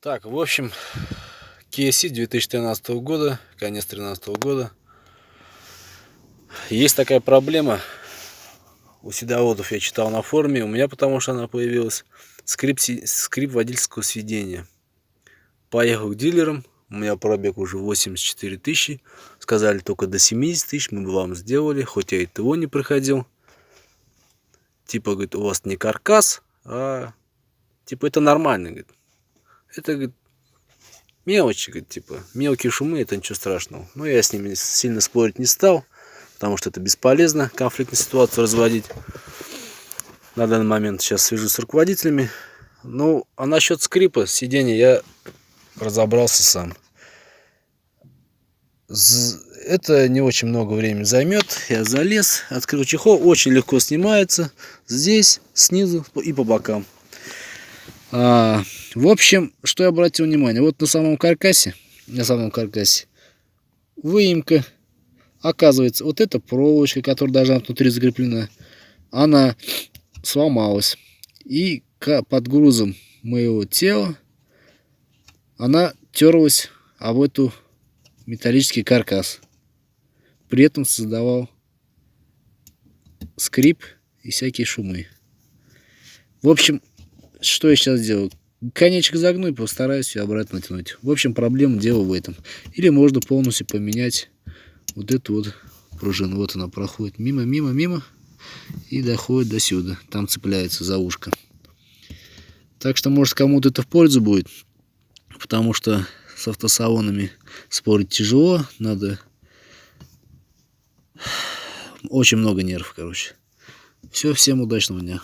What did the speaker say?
Так, в общем, Kia Ceed 2013 года, конец 2013 года. Есть такая проблема. У седоводов я читал на форуме, у меня потому что она появилась. Скрип водительского сведения. Поехал к дилерам, у меня пробег уже 84 тысячи. Сказали, только до 70 тысяч мы бы вам сделали, хоть я и ТО не проходил. Типа, говорит, у вас не каркас, а типа это нормально, говорит. Это, говорит, мелочи, говорит, типа, мелкие шумы, это ничего страшного. Но я с ними сильно спорить не стал, потому что это бесполезно, конфликтную ситуацию разводить. На данный момент сейчас свяжусь с руководителями. Ну, а насчет скрипа сиденья я разобрался сам. Это не очень много времени займет. Я залез, открыл чехол, очень легко снимается. Здесь, снизу и по бокам. В общем, что я обратил внимание, вот на самом каркасе выемка, оказывается, вот эта проволочка, которая должна внутри закреплена, она сломалась, и под грузом моего тела она терлась об эту металлический каркас, при этом создавал скрип и всякие шумы. В общем, что я сейчас делаю? Конечек загну и постараюсь ее обратно натянуть. В общем, проблема дела в этом. Или можно полностью поменять вот эту вот пружину. Вот она проходит мимо и доходит до сюда. Там цепляется за ушко. Так что, может, кому-то это в пользу будет. Потому что с автосалонами спорить тяжело. Надо очень много нервов, короче. Все, всем удачного дня.